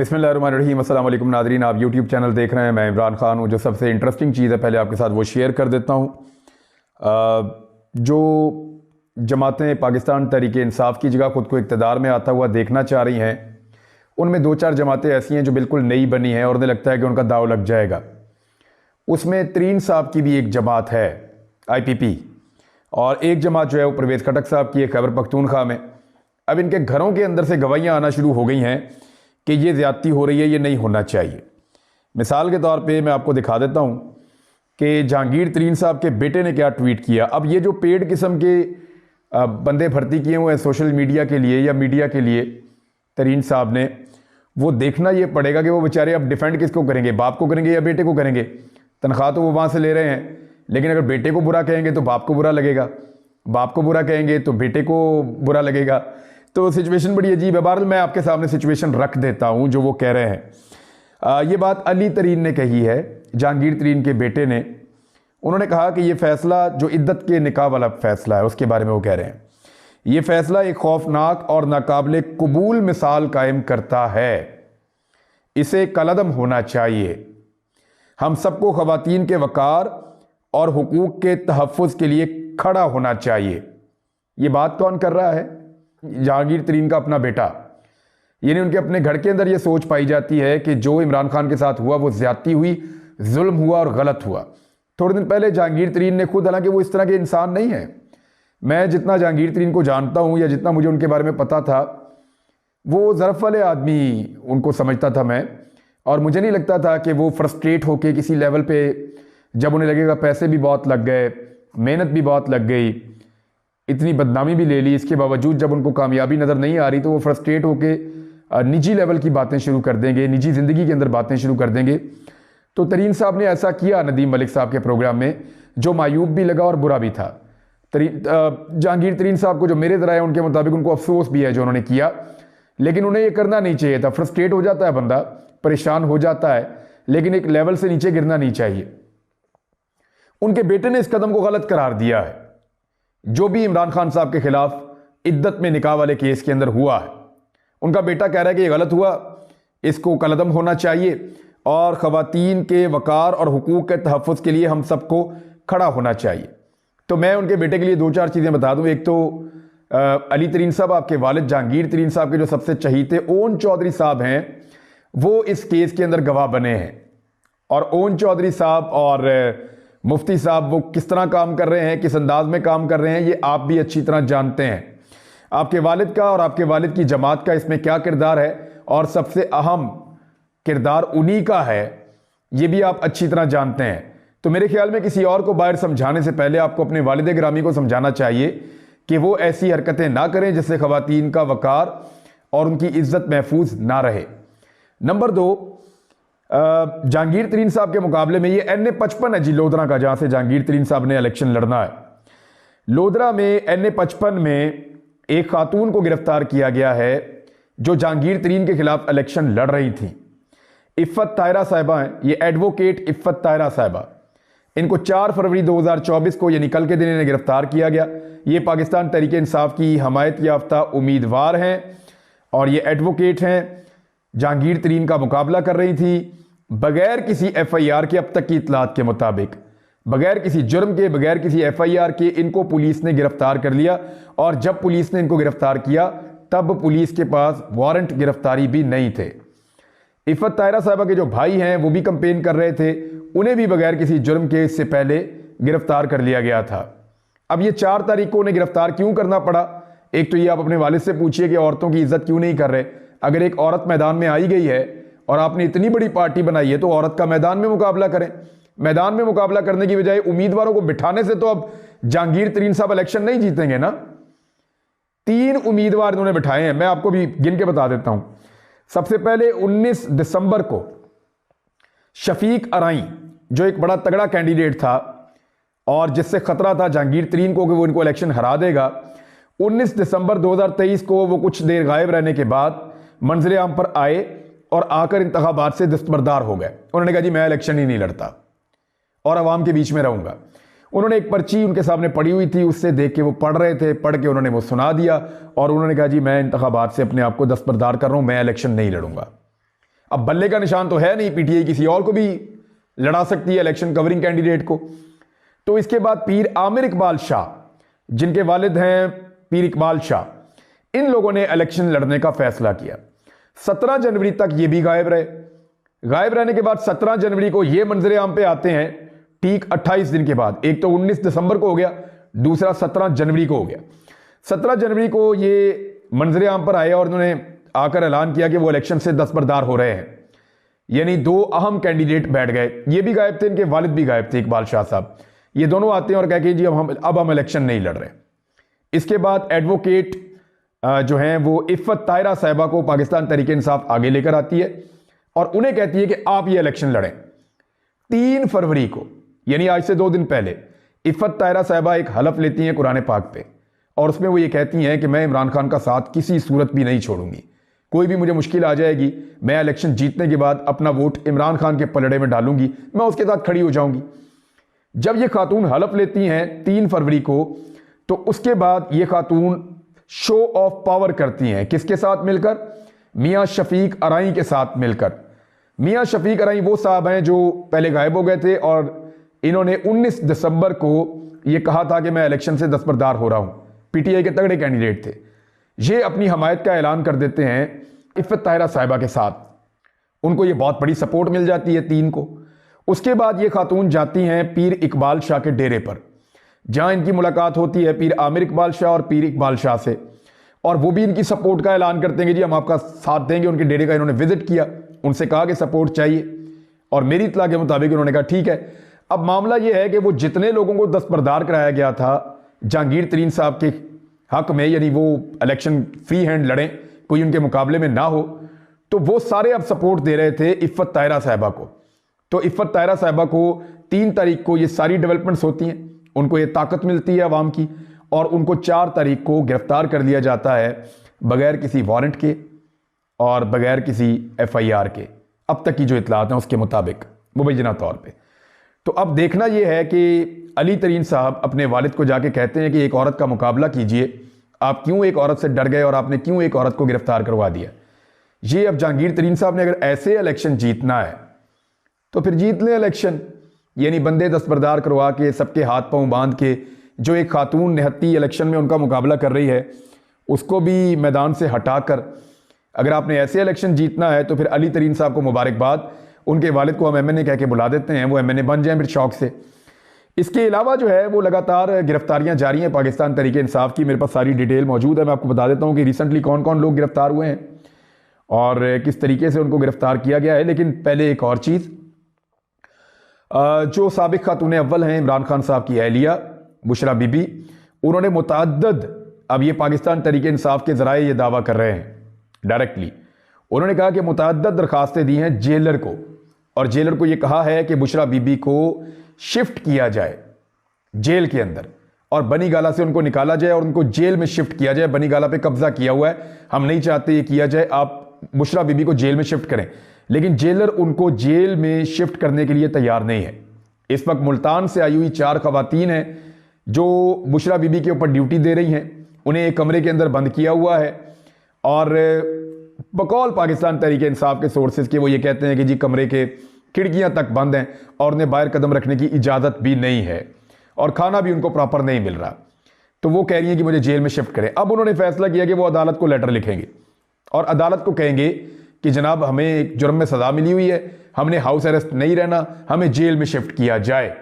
बिस्मिल्लाहिर्रहमानिर्रहीम। अस्सलाम वालेकुम नाज़रीन, आप यूट्यूब चैनल देख रहे हैं। मैं इमरान खान हूँ। जो सबसे इंटरेस्टिंग चीज़ है पहले आपके साथ वो शेयर कर देता हूँ। जो जमातें पाकिस्तान तहरीक इंसाफ की जगह ख़ुद को इक़्तिदार में आता हुआ देखना चाह रही हैं, उनमें दो चार जमातें ऐसी हैं जो बिल्कुल नई बनी हैं और उन्हें लगता है कि उनका दाव लग जाएगा। उसमें तरीन साहब की भी एक जमात है IPP, और एक जमात जो है वो परवेज़ खटक साहब की है खैबर पख्तूनख्वा में। अब इनके घरों के अंदर से गवाहियाँ आना शुरू हो गई हैं कि ये ज़्यादती हो रही है, ये नहीं होना चाहिए। मिसाल के तौर पे मैं आपको दिखा देता हूँ कि जहांगीर तरीन साहब के बेटे ने क्या ट्वीट किया। अब ये जो पेड किस्म के बंदे भर्ती किए हुए हैं सोशल मीडिया के लिए या मीडिया के लिए तरीन साहब ने, वो देखना ये पड़ेगा कि वो बेचारे अब डिफेंड किसको करेंगे, बाप को करेंगे या बेटे को करेंगे। तनख्वाह तो वो वहाँ से ले रहे हैं, लेकिन अगर बेटे को बुरा कहेंगे तो बाप को बुरा लगेगा, बाप को बुरा कहेंगे तो बेटे को बुरा लगेगा। तो सिचुएशन बड़ी अजीब है। बहरहाल मैं आपके सामने सिचुएशन रख देता हूँ जो वो कह रहे हैं। ये बात अली तरीन ने कही है, जहांगीर तरीन के बेटे ने। उन्होंने कहा कि ये फ़ैसला जो इद्दत के निकाह वाला फ़ैसला है उसके बारे में वो कह रहे हैं, ये फ़ैसला एक खौफनाक और नाकाबिले कबूल मिसाल कायम करता है, इसे कलअदम होना चाहिए। हम सबको ख़वातीन के वक़ार और हुकूक के तहफ़्फ़ुज़ के लिए खड़ा होना चाहिए। ये बात कौन कर रहा है? जहांगीर तरीन का अपना बेटा। यानी उनके अपने घर के अंदर ये सोच पाई जाती है कि जो इमरान खान के साथ हुआ वो ज़्यादती हुई, जुल्म हुआ और गलत हुआ। थोड़े दिन पहले जहांगीर तरीन ने खुद, हालांकि वो इस तरह के इंसान नहीं है, मैं जितना जहांगीर तरीन को जानता हूँ या जितना मुझे उनके बारे में पता था, वो ज़रफ़ वाले आदमी उनको समझता था मैं। और मुझे नहीं लगता था कि वो फ्रस्ट्रेट होकर किसी लेवल पे, जब उन्हें लगेगा पैसे भी बहुत लग गए, मेहनत भी बहुत लग गई, इतनी बदनामी भी ले ली, इसके बावजूद जब उनको कामयाबी नज़र नहीं आ रही तो वो फ्रस्ट्रेट होकर निजी लेवल की बातें शुरू कर देंगे, निजी ज़िंदगी के अंदर बातें शुरू कर देंगे। तो तरीन साहब ने ऐसा किया नदीम मलिक साहब के प्रोग्राम में, जो मायूब भी लगा और बुरा भी था। जहांगीर तरीन साहब को जो मेरे ज़राए उनके मुताबिक उनको अफसोस भी है जो उन्होंने किया, लेकिन उन्हें ये करना नहीं चाहिए था। फ्रस्ट्रेट हो जाता है बंदा, परेशान हो जाता है, लेकिन एक लेवल से नीचे गिरना नहीं चाहिए। उनके बेटे ने इस कदम को गलत करार दिया है। जो भी इमरान खान साहब के खिलाफ इद्दत में निकाह वाले केस के अंदर हुआ है, उनका बेटा कह रहा है कि ये गलत हुआ, इसको कलअदम होना चाहिए और ख़वातीन के वक़ार और हुकूक के तहफ़्फ़ुज़ के लिए हम सबको खड़ा होना चाहिए। तो मैं उनके बेटे के लिए दो चार चीज़ें बता दूं। एक तो अली तरीन साहब, आपके वालिद जहांगीर तरीन साहब के जो सबसे चहीते ओन चौधरी साहब हैं, वो इस केस के अंदर गवाह बने हैं। और ओन चौधरी साहब और मुफ्ती साहब वो किस तरह काम कर रहे हैं, किस अंदाज में काम कर रहे हैं, ये आप भी अच्छी तरह जानते हैं। आपके वालिद का और आपके वालिद की जमात का इसमें क्या किरदार है, और सबसे अहम किरदार उन्हीं का है, ये भी आप अच्छी तरह जानते हैं। तो मेरे ख्याल में किसी और को बाहर समझाने से पहले आपको अपने वालिद गिरामी को समझाना चाहिए कि वो ऐसी हरकतें ना करें जिससे ख़वातीन का वक़ार और उनकी इज्जत महफूज ना रहे। नंबर 2, जहांगीर तरीन साहब के मुकाबले में ये NA-55 है जी, लोधरा का, जहां से जहांगीर तरीन साहब ने इलेक्शन लड़ना है। लोधरा में NA-55 में एक खातून को गिरफ्तार किया गया है जो जहांगीर तरीन के खिलाफ इलेक्शन लड़ रही थी। इफ़्फ़त ताहिरा साहिबा हैं, ये एडवोकेट इफ़्फ़त ताहिरा साहिबा। इनको 4 फरवरी 2024 को, यानी कल के दिन, इन्हें गिरफ्तार किया गया। ये पाकिस्तान तहरीक इंसाफ की हमायत याफ्ता उम्मीदवार हैं और ये एडवोकेट हैं। जहांगीर तरीन का मुकाबला कर रही थी बगैर किसी FIR के। अब तक की इतलात के मुताबिक बगैर किसी जुर्म के, बगैर किसी FIR के इनको पुलिस ने गिरफ्तार कर लिया। और जब पुलिस ने इनको गिरफ्तार किया तब पुलिस के पास वारंट गिरफ्तारी भी नहीं थे। इफ़्फ़त ताहिरा साहिबा के जो भाई हैं वो भी कंपेन कर रहे थे, उन्हें भी बगैर किसी जुर्म के इससे पहले गिरफ्तार कर लिया गया था। अब ये 4 तारीख को उन्हें गिरफ्तार क्यों करना पड़ा? एक तो ये आप अपने वालिद से पूछिए कि औरतों की इज्जत क्यों नहीं कर रहे। अगर एक औरत मैदान में आई गई है और आपने इतनी बड़ी पार्टी बनाई है तो औरत का मैदान में मुकाबला करें। मैदान में मुकाबला करने की बजाय उम्मीदवारों को बिठाने से तो अब जहांगीर तरीन साहब इलेक्शन नहीं जीतेंगे ना। 3 उम्मीदवार इन्होंने बिठाए हैं, मैं आपको भी गिन के बता देता हूं। सबसे पहले 19 दिसंबर को शफीक अराई, जो एक बड़ा तगड़ा कैंडिडेट था और जिससे खतरा था जहांगीर तरीन को कि वो इनको इलेक्शन हरा देगा, 19 दिसंबर 2023 को वो कुछ देर गायब रहने के बाद मंजिल आम पर आए और आकर इंतखाबात से दस्तबरदार हो गए। उन्होंने कहा जी मैं इलेक्शन ही नहीं लड़ता और अवाम के बीच में रहूंगा। उन्होंने एक पर्ची उनके सामने पड़ी हुई थी, उससे देख के वो पढ़ रहे थे, पढ़ के उन्होंने वो सुना दिया और उन्होंने कहा जी मैं इंतखाबात से अपने आप को दस्तबरदार कर रहा हूं, मैं इलेक्शन नहीं लड़ूंगा। अब बल्ले का निशान तो है नहीं, पीटीआई किसी और को भी लड़ा सकती है इलेक्शन कवरिंग कैंडिडेट को। तो इसके बाद पीर आमिर इकबाल शाह, जिनके वालिद हैं पीर इकबाल शाह, इन लोगों ने इलेक्शन लड़ने का फैसला किया। 17 जनवरी तक ये भी गायब रहे। गायब रहने के बाद 17 जनवरी को ये मंजरे आम पे आते हैं, ठीक 28 दिन के बाद। एक तो 19 दिसंबर को हो गया, दूसरा 17 जनवरी को हो गया। 17 जनवरी को ये मंजरे आम पर आए और उन्होंने आकर ऐलान किया कि वो इलेक्शन से दस्तबरदार हो रहे हैं। यानी दो अहम कैंडिडेट बैठ गए। ये भी गायब थे, इनके वालिद भी गायब थे, इकबाल शाह साहब। ये दोनों आते हैं और कहते हैं जी अब हम इलेक्शन नहीं लड़ रहे। इसके बाद एडवोकेट जो हैं वो इफ़त ताहिरा साहिबा को पाकिस्तान तहरीक इंसाफ आगे लेकर आती है और उन्हें कहती है कि आप ये इलेक्शन लड़ें। 3 फरवरी को, यानी आज से 2 दिन पहले, इफ़त ताहिरा साहिबा एक हलफ लेती हैं कुरान पाक पे और उसमें वो ये कहती हैं कि मैं इमरान खान का साथ किसी सूरत भी नहीं छोड़ूंगी। कोई भी मुझे मुश्किल आ जाएगी, मैं इलेक्शन जीतने के बाद अपना वोट इमरान खान के पलड़े में डालूंगी, मैं उसके साथ खड़ी हो जाऊंगी। जब ये खातून हलफ लेती हैं 3 फरवरी को, तो उसके बाद ये खातून शो ऑफ पावर करती हैं। किसके साथ मिलकर? मियां शफीक अराई के साथ मिलकर। मियां शफीक अराई वो साहब हैं जो पहले गायब हो गए थे और इन्होंने 19 दिसंबर को ये कहा था कि मैं इलेक्शन से दस्तबरदार हो रहा हूं। पीटीआई के तगड़े कैंडिडेट थे। ये अपनी हमायत का ऐलान कर देते हैं इफ़त ताहिरा साहिबा के साथ। उनको ये बहुत बड़ी सपोर्ट मिल जाती है 3 को। उसके बाद ये खातून जाती हैं पीर इकबाल शाह के डेरे पर, जहां इनकी मुलाकात होती है पीर आमिर इकबाल शाह और पीर इकबाल शाह से, और वो भी इनकी सपोर्ट का ऐलान करते हैं कि जी हम आपका साथ देंगे। उनके डेरे का इन्होंने विजिट किया, उनसे कहा कि सपोर्ट चाहिए और मेरी इत्तला के मुताबिक उन्होंने कहा ठीक है। अब मामला यह है कि वो जितने लोगों को दस्तबरदार कराया गया था जहांगीर तरीन साहब के हक में, यानी वो इलेक्शन फ्री हैंड लड़ें, कोई उनके मुकाबले में ना हो, तो वो सारे अब सपोर्ट दे रहे थे इफ़त ताहिरा साहिबा को। तो इफ़त ताहिरा साहिबा को 3 तारीख को ये सारी डेवलपमेंट्स होती हैं, उनको ये ताकत मिलती है अवाम की, और उनको 4 तारीख को गिरफ्तार कर लिया जाता है बगैर किसी वारंट के और बगैर किसी FIR के, अब तक की जो इतलात हैं उसके मुताबिक मुबैना तौर पे। तो अब देखना यह है कि अली तरीन साहब अपने वालिद को जाके कहते हैं कि एक औरत का मुकाबला कीजिए, आप क्यों एक औरत से डर गए और आपने क्यों एक औरत को गिरफ्तार करवा दिया। ये अब जहांगीर तरीन साहब ने अगर ऐसे इलेक्शन जीतना है तो फिर जीत लें इलेक्शन, यानी बंदे दस्तबरदार करवा के, सबके हाथ पांव बांध के। जो एक खातून निहत्ती इलेक्शन में उनका मुकाबला कर रही है उसको भी मैदान से हटाकर अगर आपने ऐसे इलेक्शन जीतना है तो फिर अली तरीन साहब को मुबारकबाद। उनके वालिद को हम MNA कह के बुला देते हैं, वो MNA बन जाएं फिर शौक से। इसके अलावा जो है वो लगातार गिरफ्तारियां जारी हैं पाकिस्तान तहरीक इंसाफ की। मेरे पास सारी डिटेल मौजूद है, मैं आपको बता देता हूं कि रिसेंटली कौन कौन लोग गिरफ्तार हुए हैं और किस तरीके से उनको गिरफ्तार किया गया है। लेकिन पहले एक और चीज़, जो साबिक खातून अव्वल हैं इमरान खान साहब की अहलिया बुशरा बीबी, उन्होंने मुतअद्दिद, अब ये पाकिस्तान तहरीक इंसाफ के ज़राए ये दावा कर रहे हैं डायरेक्टली, उन्होंने कहा कि मुतअद्दिद दरखास्तें दी हैं जेलर को, और जेलर को ये कहा है कि बुशरा बीबी को शिफ्ट किया जाए जेल के अंदर और बनी गाला से उनको निकाला जाए और उनको जेल में शिफ्ट किया जाए। बनी गाला पे कब्जा किया हुआ है, हम नहीं चाहते ये किया जाए, आप बुशरा बीबी को जेल में शिफ्ट करें। लेकिन जेलर उनको जेल में शिफ्ट करने के लिए तैयार नहीं है। इस वक्त मुल्तान से आई हुई 4 खवातीन हैं जो बुशरा बीबी के ऊपर ड्यूटी दे रही हैं, उन्हें एक कमरे के अंदर बंद किया हुआ है और बकौल पाकिस्तान तहरीक इंसाफ के सोर्सेज के वो ये कहते हैं कि जी कमरे के खिड़कियां तक बंद हैं और उन्हें बाहर कदम रखने की इजाज़त भी नहीं है और खाना भी उनको प्रॉपर नहीं मिल रहा। तो वो कह रही हैं कि मुझे जेल में शिफ्ट करें। अब उन्होंने फैसला किया कि वो अदालत को लेटर लिखेंगे और अदालत को कहेंगे कि जनाब हमें एक जुर्म में सज़ा मिली हुई है, हमने हाउस अरेस्ट नहीं रहना, हमें जेल में शिफ्ट किया जाए।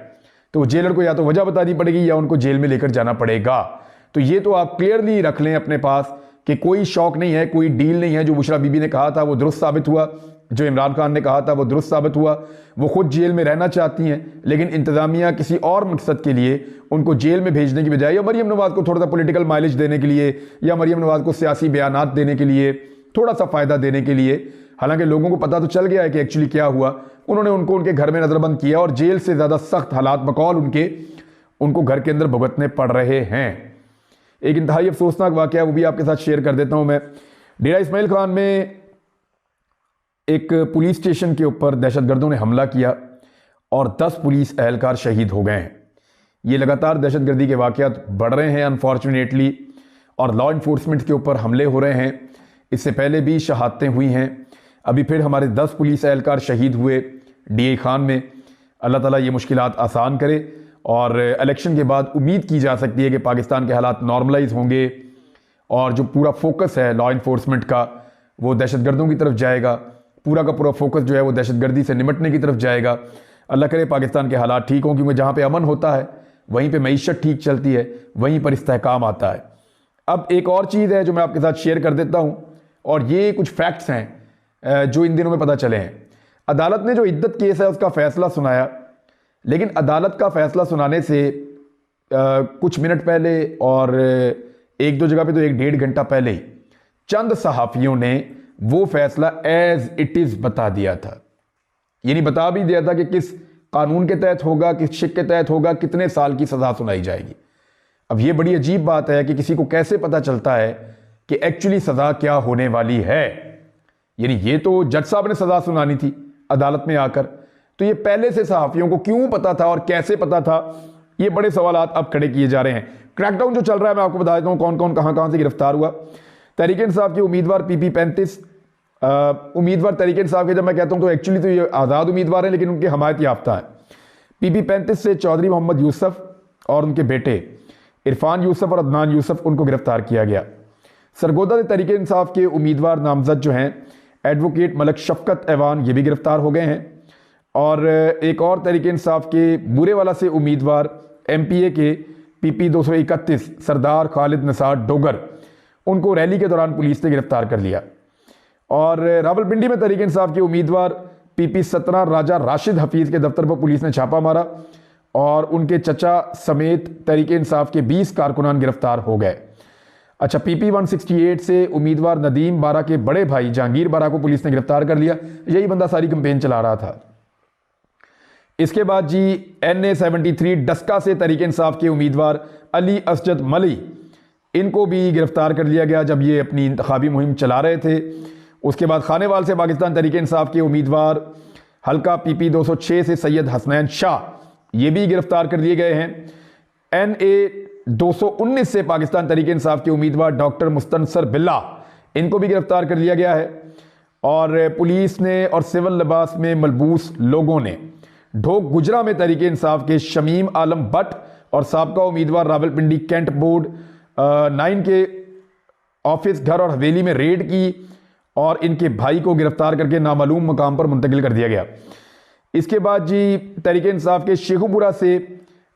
तो जेलर को या तो वजह बतानी पड़ेगी या उनको जेल में लेकर जाना पड़ेगा। तो ये तो आप क्लियरली रख लें अपने पास कि कोई शौक नहीं है, कोई डील नहीं है। जो बुशरा बीबी ने कहा था वो दुरुस्त साबित हुआ, जो इमरान खान ने कहा था वो दुरुस्त साबित हुआ। वो खुद जेल में रहना चाहती हैं लेकिन इंतज़ामिया किसी और मकसद के लिए उनको जेल में भेजने की बजाय या मरीम नवाज़ को थोड़ा सा पॉलिटिकल माइलेज देने के लिए या मरीम नवाज़ को सियासी बयानात देने के लिए, थोड़ा सा फ़ायदा देने के लिए, हालांकि लोगों को पता तो चल गया है कि एक्चुअली क्या हुआ, उन्होंने उनको उनके घर में नज़रबंद किया और जेल से ज़्यादा सख्त हालात बकौल उनको घर के अंदर भुगतने पड़ रहे हैं। एक इंतहाई अफसोसनाक वाक़या वो भी आपके साथ शेयर कर देता हूं मैं। डेरा इस्माइल खान में एक पुलिस स्टेशन के ऊपर दहशतगर्दों ने हमला किया और 10 पुलिस एहलकार शहीद हो गए हैं। ये लगातार दहशतगर्दी के वाक़यात बढ़ रहे हैं अनफॉर्चुनेटली और लॉ इन्फोर्समेंट के ऊपर हमले हो रहे हैं। इससे पहले भी शहादतें हुई हैं। अभी फिर हमारे 10 पुलिस एहलकार शहीद हुए डीए खान में। अल्लाह ताला ये मुश्किलात आसान करे और इलेक्शन के बाद उम्मीद की जा सकती है कि पाकिस्तान के हालात नॉर्मलाइज होंगे और जो पूरा फोकस है लॉ इन्फोर्समेंट का वो दहशतगर्दों की तरफ जाएगा। पूरा का पूरा फोकस जो है वो दहशतगर्दी से निपटने की तरफ जाएगा। अल्लाह करे पाकिस्तान के हालात ठीक हों, क्योंकि जहाँ पे अमन होता है वहीं पे मईशत ठीक चलती है, वहीं पर इस्तेहकाम आता है। अब एक और चीज़ है जो मैं आपके साथ शेयर कर देता हूँ, और ये कुछ फैक्ट्स हैं जो इन दिनों में पता चले हैं। अदालत ने जो इद्दत केस है उसका फैसला सुनाया, लेकिन अदालत का फैसला सुनाने से कुछ मिनट पहले और एक दो जगह पे तो 1-1.5 घंटा पहले ही चंद सहाफ़ियों ने वो फैसला एज इट इज़ बता दिया था। यानी बता भी दिया था कि किस कानून के तहत होगा, किस शिक के तहत होगा, कितने साल की सज़ा सुनाई जाएगी। अब ये बड़ी अजीब बात है कि किसी को कैसे पता चलता है कि एक्चुअली सज़ा क्या होने वाली है। यानी ये तो जज साहब ने सज़ा सुनानी थी अदालत में आकर, तो ये पहले से सहाफ़ियों को क्यों पता था और कैसे पता था, ये बड़े सवालात अब खड़े किए जा रहे हैं। क्रैकडाउन जो चल रहा है मैं आपको बता देता हूँ कौन कौन कहाँ से गिरफ्तार हुआ। तहरीक इंसाफ के उम्मीदवार PP 35 उम्मीदवार तहरीक इंसाफ के, जब मैं कहता हूँ तो एक्चुअली तो ये आज़ाद उम्मीदवार हैं, लेकिन उनके हमायत याफ्ता है। PP 35 से चौधरी मोहम्मद यूसुफ और उनके बेटे इरफान यूसुफ और अदनान यूसुफ, उनको गिरफ्तार किया गया। सरगोदा से तहरीक इंसाफ के उम्मीदवार नामजद जो हैं एडवोकेट मलक शफकत ऐवान, ये भी गिरफ्तार हो गए हैं। और एक और तहरीक इंसाफ के बुरेवाला से उम्मीदवार MPA के PP 231 सरदार खालिद निसार डोगर, उनको रैली के दौरान पुलिस ने गिरफ्तार कर लिया। और रावलपिंडी में तहरीक इंसाफ के उम्मीदवार PP 17 राजा राशिद हफीज़ के दफ्तर पर पुलिस ने छापा मारा और उनके चचा समेत तहरीक इंसाफ के 20 कारकुनान गिरफ्तार हो गए। अच्छा, PP 168 से उम्मीदवार नदीम बारा के बड़े भाई जहांगीर बारा को पुलिस ने गिरफ्तार कर लिया। यही बंदा सारी कंपेन चला रहा था। इसके बाद जी NA 73 डस्का से तहरीक इंसाफ के उम्मीदवार अली असजद मली, इनको भी गिरफ्तार कर लिया गया जब ये अपनी इंतखाबी मुहिम चला रहे थे। उसके बाद खानेवाल से पाकिस्तान तहरीक इंसाफ के उम्मीदवार हल्का PP 206 से सैयद हसनैन शाह, ये भी गिरफ्तार कर लिए गए हैं। NA 219 से पाकिस्तान तहरीक इंसाफ के उम्मीदवार डॉक्टर मुस्तनसर बिल्ला, इनको भी गिरफ्तार कर लिया गया है। और पुलिस ने और सिविल लिबास में मलबूस लोगों ने ढोक गुजरा में तहरीक इंसाफ के शमीम आलम भट्ट और साबका उम्मीदवार रावलपिंडी कैंट बोर्ड 9 के ऑफिस, घर और हवेली में रेड की और इनके भाई को गिरफ्तार करके नामालूम मकाम पर मुंतकिल कर दिया गया। इसके बाद जी तहरीक इंसाफ के शेखुपुरा से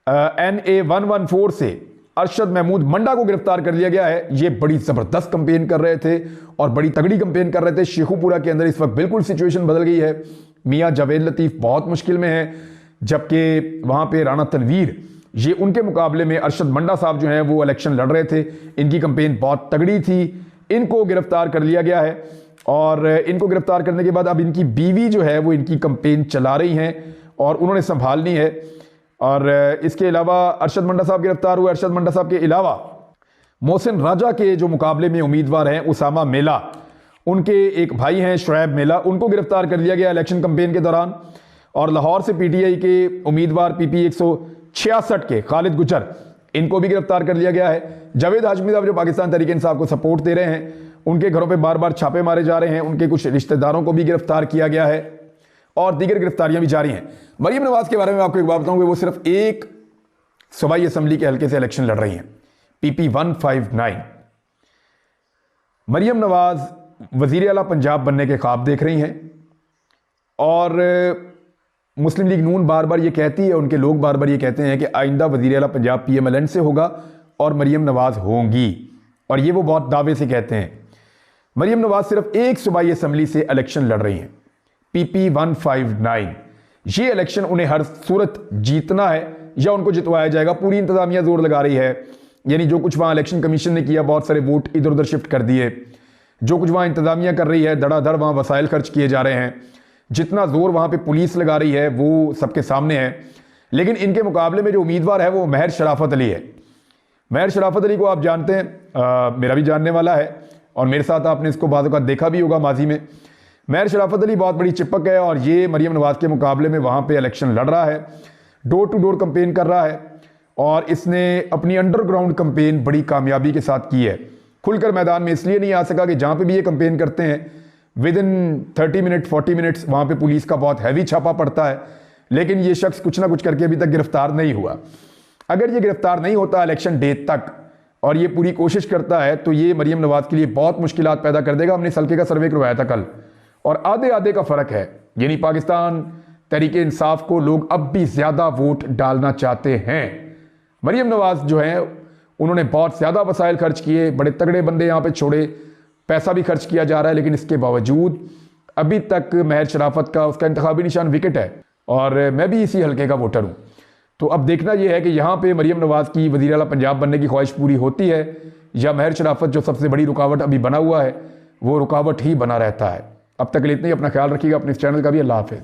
NA 114 से अरशद महमूद मंडा को गिरफ्तार कर लिया गया है। ये बड़ी ज़बरदस्त कंपेन कर रहे थे और बड़ी तगड़ी कंपेन कर रहे थे। शेखुपुरा के अंदर इस वक्त बिल्कुल सिचुएशन बदल गई है। मियाँ जावेद लतीफ़ बहुत मुश्किल में है, जबकि वहाँ पे राना तनवीर, ये उनके मुकाबले में अरशद मंडा साहब जो हैं वो इलेक्शन लड़ रहे थे। इनकी कंपेन बहुत तगड़ी थी। इनको गिरफ्तार कर लिया गया है और इनको गिरफ्तार करने के बाद अब इनकी बीवी जो है वो इनकी कंपेन चला रही हैं और उन्होंने संभालनी है। और इसके अलावा अरशद मंडा साहब गिरफ्तार हुए। अरशद मंडा साहब के अलावा मोहसिन राजा के जो मुकाबले में उम्मीदवार हैं उसामा मेला, उनके एक भाई हैं शुएब मेला, उनको गिरफ्तार कर लिया गया इलेक्शन कंपेन के दौरान। और लाहौर से PTI के उम्मीदवार PP 166 के खालिद गुजर, इनको भी गिरफ्तार कर लिया गया है। जावेद हाशमी साहब जो पाकिस्तान तहरीक इंसाफ को सपोर्ट दे रहे हैं, उनके घरों पे बार बार छापे मारे जा रहे हैं। उनके कुछ रिश्तेदारों को भी गिरफ्तार किया गया है और दीगर गिरफ्तारियां भी जारी हैं। मरियम नवाज के बारे में आपको एक बात बताऊं कि वो सिर्फ एक सूबाई असम्बली के हल्के से इलेक्शन लड़ रही हैं, PP 159। मरियम नवाज वजीर आला पंजाब बनने के ख्वाब देख रही हैं और मुस्लिम लीग नून बार बार ये कहती है, उनके लोग बार बार ये कहते हैं कि आइंदा वजीर आला पंजाब PMLN से होगा और मरियम नवाज होंगी, और ये वो बहुत दावे से कहते हैं। मरियम नवाज सिर्फ एक सूबाई असम्बली से इलेक्शन लड़ रही हैं, PP 159। ये इलेक्शन उन्हें हर सूरत जीतना है या उनको जितवाया जाएगा। पूरी इंतजामिया जोर लगा रही है। यानी जो कुछ वहाँ इलेक्शन कमीशन ने किया, बहुत सारे वोट इधर उधर शिफ्ट कर दिए। जो कुछ वहाँ इंतजामिया कर रही है, धड़ाधड़ वहाँ वसाइल खर्च किए जा रहे हैं। जितना जोर वहाँ पे पुलिस लगा रही है वो सबके सामने है। लेकिन इनके मुकाबले में जो उम्मीदवार है वो महर शराफत अली है। महर शराफत अली को आप जानते हैं, मेरा भी जानने वाला है और मेरे साथ आपने इसको बाद का देखा भी होगा माजी में। महर शराफत अली बहुत बड़ी चिपक है और ये मरियम नवाज के मुकाबले में वहाँ पे इलेक्शन लड़ रहा है, डोर टू डोर कंपेन कर रहा है और इसने अपनी अंडरग्राउंड कंपेन बड़ी कामयाबी के साथ की है। खुलकर मैदान में इसलिए नहीं आ सका कि जहाँ पे भी ये कंपेन करते हैं विद इन 30 मिनट 40 मिनट्स वहाँ पे पुलिस का बहुत हैवी छापा पड़ता है, लेकिन ये शख्स कुछ ना कुछ करके अभी तक गिरफ्तार नहीं हुआ। अगर ये गिरफ्तार नहीं होता इलेक्शन डे तक और ये पूरी कोशिश करता है तो ये मरीम नवाज के लिए बहुत मुश्किलात पैदा कर देगा। हमने इस हल्के का सर्वे करवाया था कल, और आधे आधे का फर्क है, यानी पाकिस्तान तहरीक इंसाफ को लोग अब भी ज्यादा वोट डालना चाहते हैं। मरीम नवाज जो है उन्होंने बहुत ज्यादा वसाइल खर्च किए, बड़े तगड़े बंदे यहाँ पे छोड़े, पैसा भी खर्च किया जा रहा है, लेकिन इसके बावजूद अभी तक महर शराफत का उसका इंतखाबी निशान विकेट है, और मैं भी इसी हल्के का वोटर हूँ। तो अब देखना यह है कि यहाँ पे मरीम नवाज की वज़ीर आला पंजाब बनने की ख्वाहिश पूरी होती है या महर शराफत जो सबसे बड़ी रुकावट अभी बना हुआ है वो रुकावट ही बना रहता है। अब तक के लिए इतना ही। अपना ख्याल रखिएगा, अपने इस चैनल का भी। अल्लाह हाफ़िज़।